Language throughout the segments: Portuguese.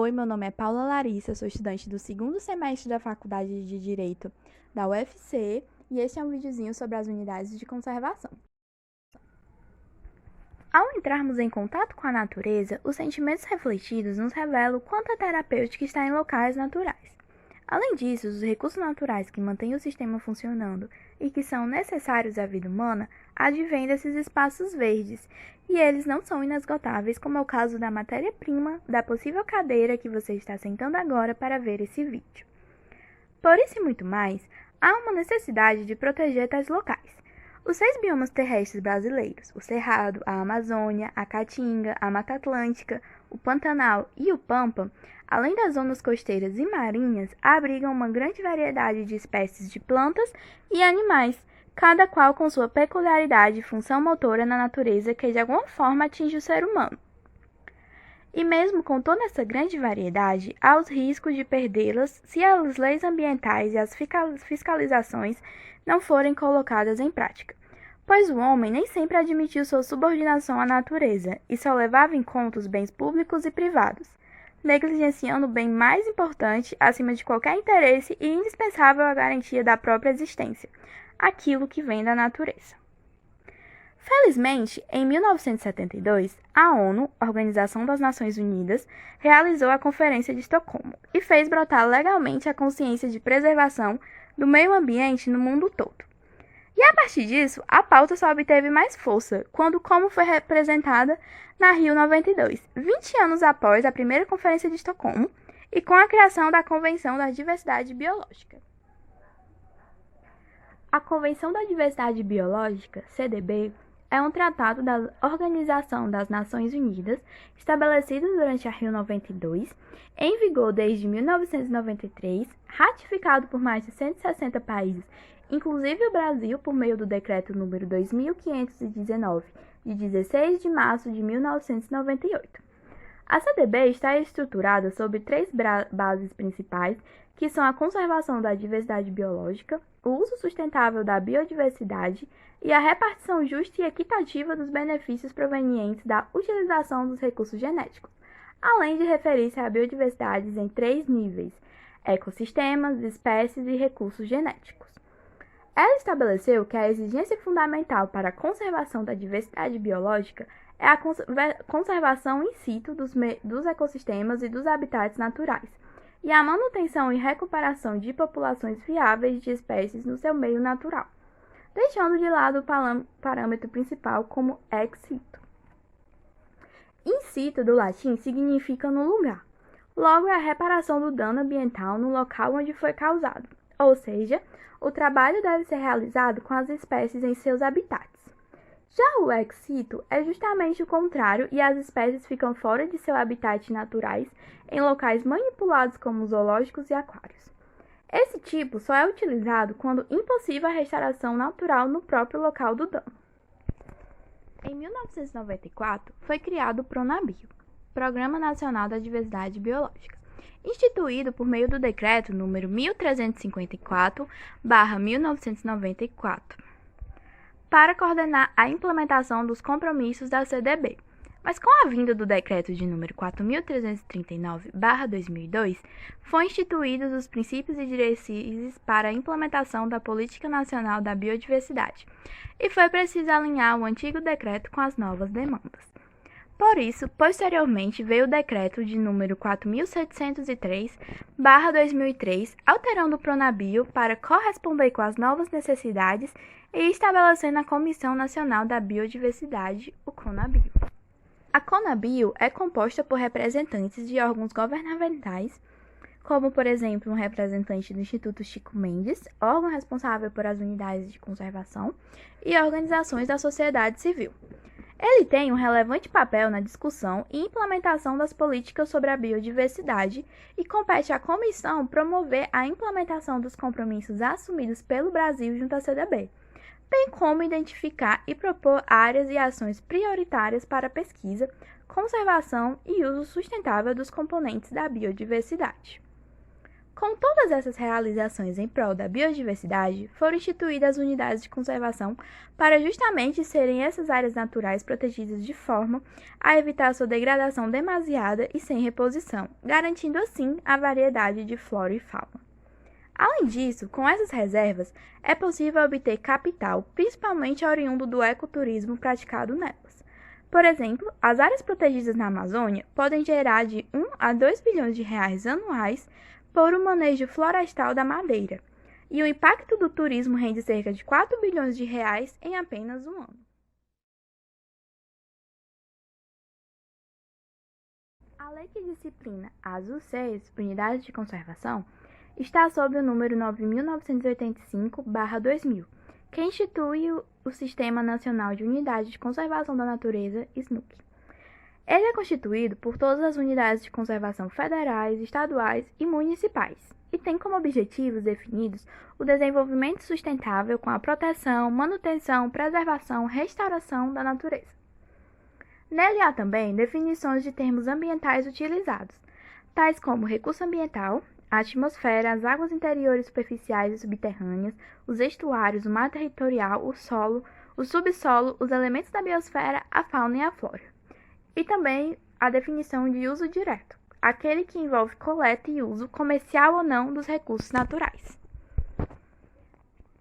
Oi, meu nome é Paula Larissa, sou estudante do segundo semestre da Faculdade de Direito da UFC e este é um videozinho sobre as unidades de conservação. Ao entrarmos em contato com a natureza, os sentimentos refletidos nos revelam o quanto a terapêutica está em locais naturais. Além disso, os recursos naturais que mantêm o sistema funcionando e que são necessários à vida humana advêm desses espaços verdes, e eles não são inesgotáveis, como é o caso da matéria-prima da possível cadeira que você está sentando agora para ver esse vídeo. Por isso e muito mais, há uma necessidade de proteger tais locais. Os 6 biomas terrestres brasileiros, o Cerrado, a Amazônia, a Caatinga, a Mata Atlântica, o Pantanal e o Pampa, além das zonas costeiras e marinhas, abrigam uma grande variedade de espécies de plantas e animais, cada qual com sua peculiaridade e função motora na natureza que de alguma forma atinge o ser humano. E mesmo com toda essa grande variedade, há os riscos de perdê-las se as leis ambientais e as fiscalizações não forem colocadas em prática, pois o homem nem sempre admitiu sua subordinação à natureza e só levava em conta os bens públicos e privados, negligenciando o bem mais importante acima de qualquer interesse e indispensável à garantia da própria existência, aquilo que vem da natureza. Felizmente, em 1972, a ONU, Organização das Nações Unidas, realizou a Conferência de Estocolmo e fez brotar legalmente a consciência de preservação do meio ambiente no mundo todo. E a partir disso, a pauta só obteve mais força quando como foi representada na Rio 92, 20 anos após a primeira Conferência de Estocolmo e com a criação da Convenção da Diversidade Biológica. A Convenção da Diversidade Biológica, CDB, é um tratado da Organização das Nações Unidas, estabelecido durante a Rio 92, em vigor desde 1993, ratificado por mais de 160 países, inclusive o Brasil, por meio do Decreto número 2519, de 16 de março de 1998. A CDB está estruturada sobre 3 bases principais, que são a conservação da diversidade biológica, o uso sustentável da biodiversidade e a repartição justa e equitativa dos benefícios provenientes da utilização dos recursos genéticos, além de referir-se a biodiversidades em 3 níveis: ecossistemas, espécies e recursos genéticos. Ela estabeleceu que a exigência fundamental para a conservação da diversidade biológica é a conservação in situ dos ecossistemas e dos habitats naturais, e a manutenção e recuperação de populações viáveis de espécies no seu meio natural, deixando de lado o parâmetro principal como ex situ. In situ, do latim, significa no lugar. Logo, é a reparação do dano ambiental no local onde foi causado, ou seja, o trabalho deve ser realizado com as espécies em seus habitats. Já o ex situ é justamente o contrário e as espécies ficam fora de seu habitat naturais em locais manipulados como zoológicos e aquários. Esse tipo só é utilizado quando impossível a restauração natural no próprio local do dano. Em 1994, foi criado o PRONABIO, Programa Nacional da Diversidade Biológica, instituído por meio do Decreto número 1354/1994, para coordenar a implementação dos compromissos da CDB. Mas com a vinda do Decreto de número 4339/2002, foram instituídos os princípios e diretrizes para a implementação da Política Nacional da Biodiversidade, e foi preciso alinhar o antigo decreto com as novas demandas. Por isso, posteriormente, veio o Decreto de número 4703/2003, alterando o PRONABIO para corresponder com as novas necessidades e estabelecendo a Comissão Nacional da Biodiversidade, o CONABIO. A CONABIO é composta por representantes de órgãos governamentais, como, por exemplo, um representante do Instituto Chico Mendes, órgão responsável por as unidades de conservação, e organizações da sociedade civil. Ele tem um relevante papel na discussão e implementação das políticas sobre a biodiversidade e compete à comissão promover a implementação dos compromissos assumidos pelo Brasil junto à CDB, bem como identificar e propor áreas e ações prioritárias para pesquisa, conservação e uso sustentável dos componentes da biodiversidade. Com todas essas realizações em prol da biodiversidade, foram instituídas unidades de conservação para justamente serem essas áreas naturais protegidas de forma a evitar sua degradação demasiada e sem reposição, garantindo assim a variedade de flora e fauna. Além disso, com essas reservas, é possível obter capital, principalmente oriundo do ecoturismo praticado nelas. Por exemplo, as áreas protegidas na Amazônia podem gerar de 1 a 2 bilhões de reais anuais por o manejo florestal da madeira, e o impacto do turismo rende cerca de 4 bilhões de reais em apenas um ano. A lei que disciplina as UCs, Unidades de Conservação, está sob o número 9.985/2000, que institui o Sistema Nacional de Unidades de Conservação da Natureza, SNUC. Ele é constituído por todas as unidades de conservação federais, estaduais e municipais, e tem como objetivos definidos o desenvolvimento sustentável com a proteção, manutenção, preservação, restauração da natureza. Nele há também definições de termos ambientais utilizados, tais como recurso ambiental, a atmosfera, as águas interiores superficiais e subterrâneas, os estuários, o mar territorial, o solo, o subsolo, os elementos da biosfera, a fauna e a flora. E também a definição de uso direto, aquele que envolve coleta e uso, comercial ou não, dos recursos naturais.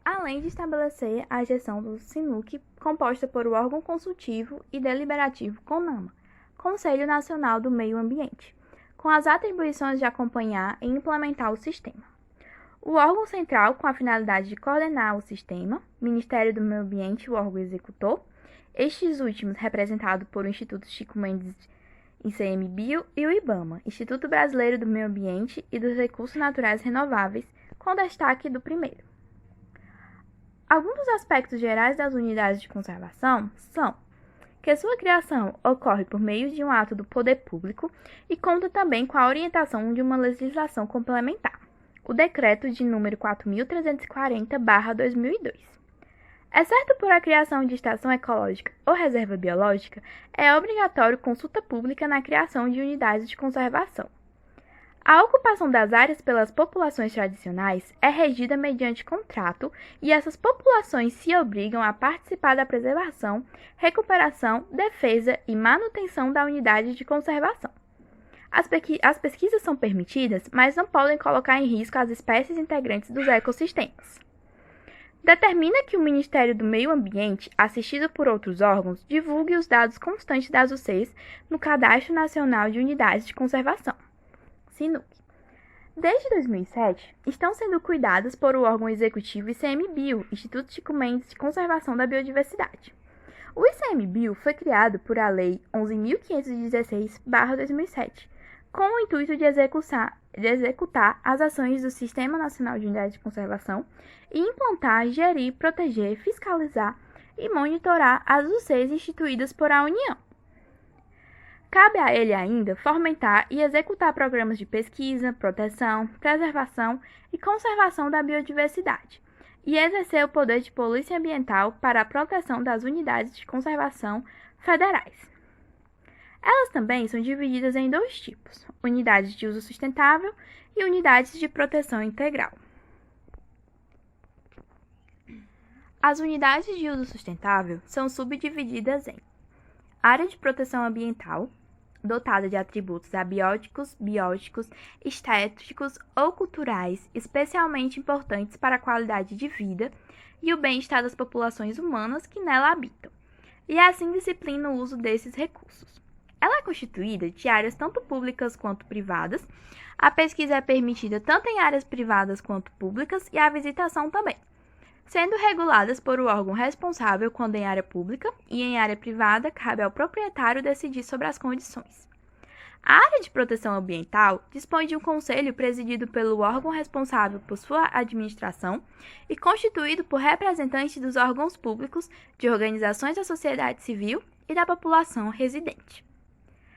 Além de estabelecer a gestão do SNUC, composta por o órgão consultivo e deliberativo CONAMA, Conselho Nacional do Meio Ambiente, com as atribuições de acompanhar e implementar o sistema. O órgão central, com a finalidade de coordenar o sistema, Ministério do Meio Ambiente, o órgão executor, estes últimos representados por o Instituto Chico Mendes ICMBio e o IBAMA, Instituto Brasileiro do Meio Ambiente e dos Recursos Naturais Renováveis, com destaque do primeiro. Alguns dos aspectos gerais das unidades de conservação são que sua criação ocorre por meio de um ato do poder público e conta também com a orientação de uma legislação complementar, o Decreto de número 4.340/2002. Exceto por a criação de estação ecológica ou reserva biológica, é obrigatório consulta pública na criação de unidades de conservação. A ocupação das áreas pelas populações tradicionais é regida mediante contrato e essas populações se obrigam a participar da preservação, recuperação, defesa e manutenção da unidade de conservação. As pesquisas são permitidas, mas não podem colocar em risco as espécies integrantes dos ecossistemas. Determina que o Ministério do Meio Ambiente, assistido por outros órgãos, divulgue os dados constantes das UCs no Cadastro Nacional de Unidades de Conservação, SNUC. Desde 2007, estão sendo cuidadas por o órgão executivo ICMBio, Instituto Chico Mendes de Conservação da Biodiversidade. O ICMBio foi criado por a Lei 11.516/2007, com o intuito de executar as ações do Sistema Nacional de Unidades de Conservação e implantar, gerir, proteger, fiscalizar e monitorar as UCs instituídas por a União. Cabe a ele ainda fomentar e executar programas de pesquisa, proteção, preservação e conservação da biodiversidade, e exercer o poder de polícia ambiental para a proteção das unidades de conservação federais. Elas também são divididas em dois tipos: unidades de uso sustentável e unidades de proteção integral. As unidades de uso sustentável são subdivididas em área de proteção ambiental, dotada de atributos abióticos, bióticos, estéticos ou culturais especialmente importantes para a qualidade de vida e o bem-estar das populações humanas que nela habitam, e assim disciplina o uso desses recursos. Ela é constituída de áreas tanto públicas quanto privadas. A pesquisa é permitida tanto em áreas privadas quanto públicas e a visitação também, sendo reguladas por o órgão responsável quando em área pública e em área privada cabe ao proprietário decidir sobre as condições. A área de proteção ambiental dispõe de um conselho presidido pelo órgão responsável por sua administração e constituído por representantes dos órgãos públicos, de organizações da sociedade civil e da população residente.